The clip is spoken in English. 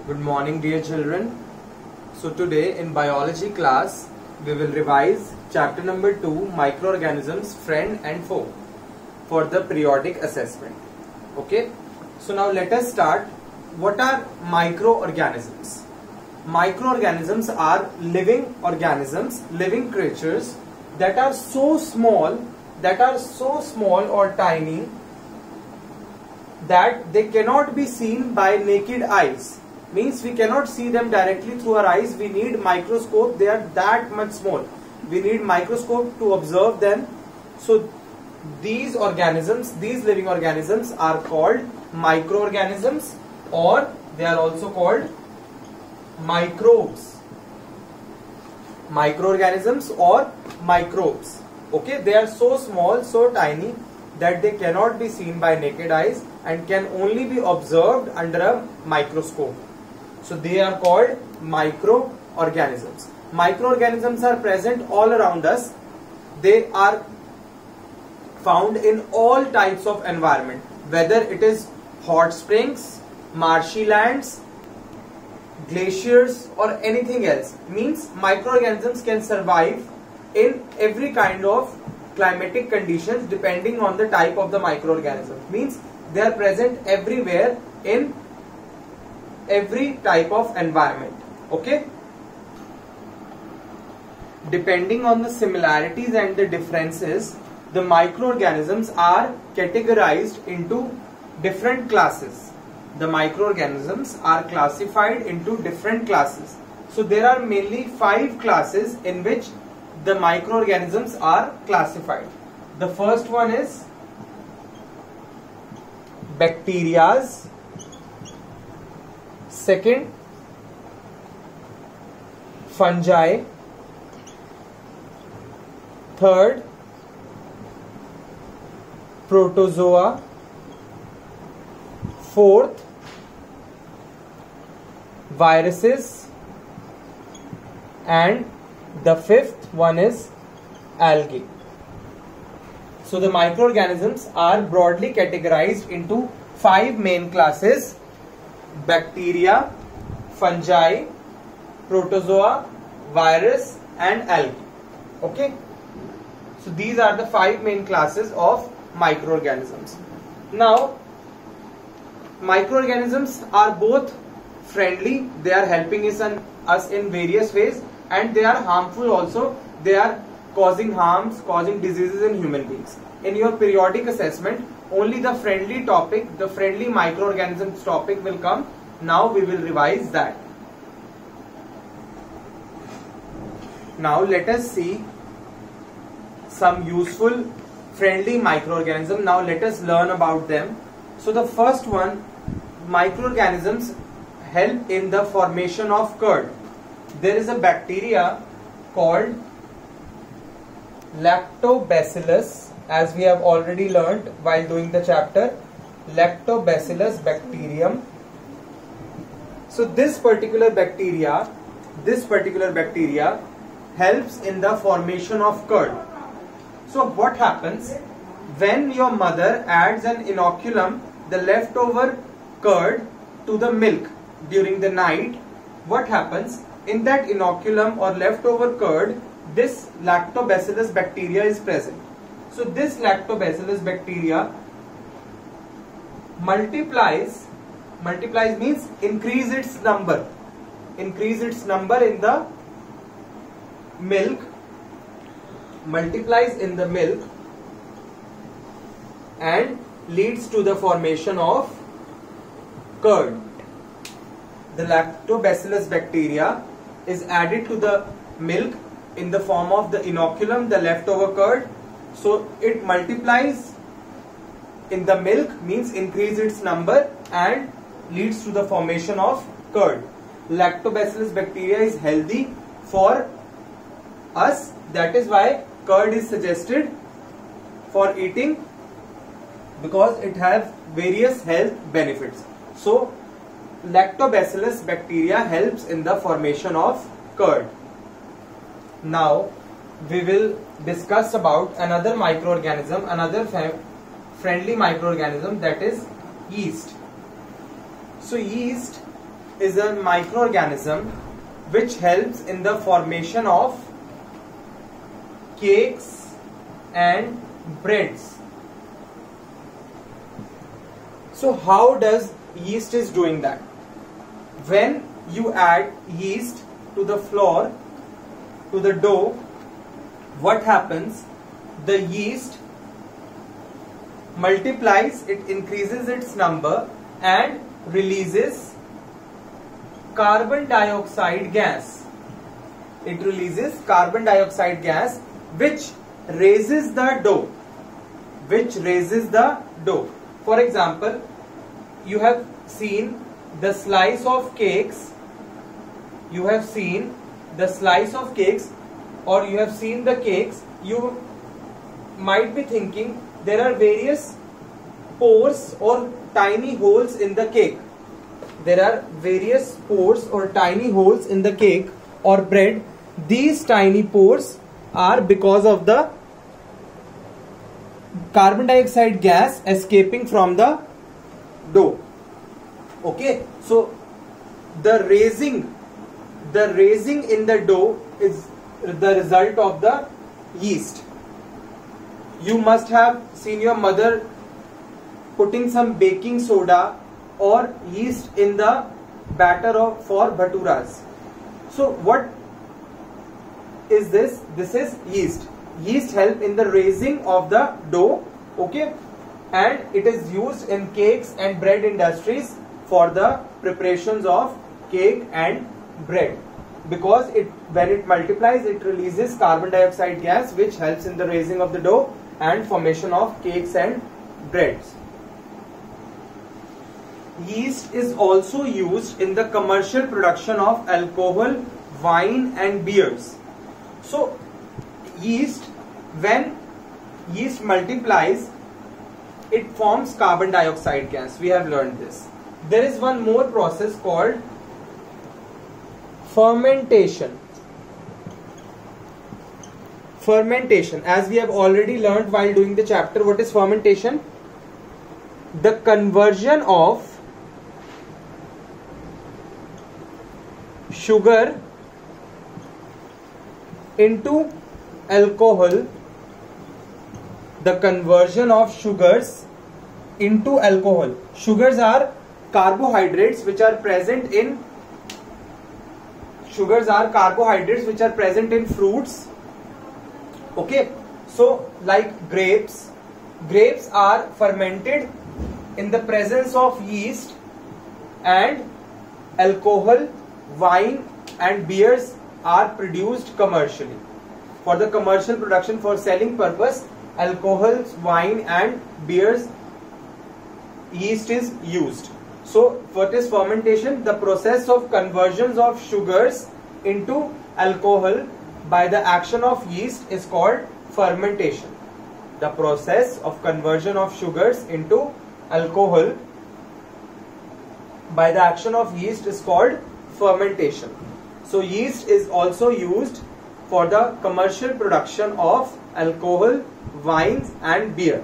Good morning, dear children. So today in biology class we will revise chapter number 2, microorganisms, friend and foe, for the periodic assessment. Okay, so now let us start. What are microorganisms? Microorganisms are living organisms, living creatures that are so small or tiny that they cannot be seen by naked eyes. Means we cannot see them directly through our eyes. We need microscope. They are that much small. We need microscope to observe them. So these organisms, these living organisms are called microorganisms, or they are also called microbes. Microorganisms or microbes. Okay, they are so small, so tiny that they cannot be seen by naked eyes and can only be observed under a microscope. So they are called microorganisms. Microorganisms are present all around us. They are found in all types of environment, whether it is hot springs, marshy lands, glaciers or anything else. Means microorganisms can survive in every kind of climatic conditions depending on the type of the microorganism. Means they are present everywhere in every type of environment. Okay, depending on the similarities and the differences, the microorganisms are categorized into different classes. The microorganisms are classified into different classes. So there are mainly 5 classes in which the microorganisms are classified. The first one is bacterias. Second, fungi. Third, protozoa. Fourth, viruses. And the fifth one is algae. So the microorganisms are broadly categorized into 5 main classes: bacteria, fungi, protozoa, virus and algae. Okay, so these are the 5 main classes of microorganisms. Now microorganisms are both friendly, they are helping us in various ways, and they are harmful also. They are causing harms, causing diseases in human beings. In your periodic assessment, only the friendly topic, the friendly microorganisms topic will come. Now we will revise that. Now let us see some useful friendly microorganisms. Now let us learn about them. So the first one, microorganisms help in the formation of curd. There is a bacteria called Lactobacillus, as we have already learned while doing the chapter, Lactobacillus bacterium. So this particular bacteria helps in the formation of curd. So what happens when your mother adds an inoculum, the leftover curd, to the milk during the night? What happens in that inoculum or leftover curd? This Lactobacillus bacteria is present. So this Lactobacillus bacteria multiplies means increase its number in the milk, multiplies in the milk and leads to the formation of curd. The Lactobacillus bacteria is added to the milk in the form of the inoculum, the leftover curd. So it multiplies in the milk, means increase its number, and leads to the formation of curd. Lactobacillus bacteria is healthy for us. That is why curd is suggested for eating, because it has various health benefits. So Lactobacillus bacteria helps in the formation of curd. Now we will discuss about another microorganism, another friendly microorganism, that is yeast. So yeast is a microorganism which helps in the formation of cakes and breads. So how does yeast is doing that? When you add yeast to the flour, to the dough, what happens? The yeast multiplies, it increases its number and releases carbon dioxide gas. It releases carbon dioxide gas which raises the dough. For example, you have seen the slice of cakes. Or you have seen the cakes. You might be thinking there are various pores or tiny holes in the cake. Or bread. These tiny pores are because of the carbon dioxide gas escaping from the dough. Okay, so the raising in the dough is the result of the yeast. You must have seen your mother putting some baking soda or yeast in the batter for bhaturas. So what is this? This is yeast. Yeast help in the raising of the dough, okay, and it is used in cakes and bread industries for the preparations of cake and bread, because when it multiplies, it releases carbon dioxide gas which helps in the raising of the dough and formation of cakes and breads. Yeast is also used in the commercial production of alcohol, wine and beers. So when yeast multiplies, it forms carbon dioxide gas. We have learned this. There is one more process called fermentation. As we have already learned while doing the chapter, what is fermentation? The conversion of sugar into alcohol. Sugars are carbohydrates which are present in fruits. Okay, so like grapes are fermented in the presence of yeast, and alcohol, wine and beers are produced commercially. For the commercial production, for selling purpose, alcohols, wine and beers, yeast is used. So what is fermentation? The process of conversions of sugars into alcohol by the action of yeast is called fermentation. The process of conversion of sugars into alcohol by the action of yeast is called fermentation. So yeast is also used for the commercial production of alcohol, wines and beer.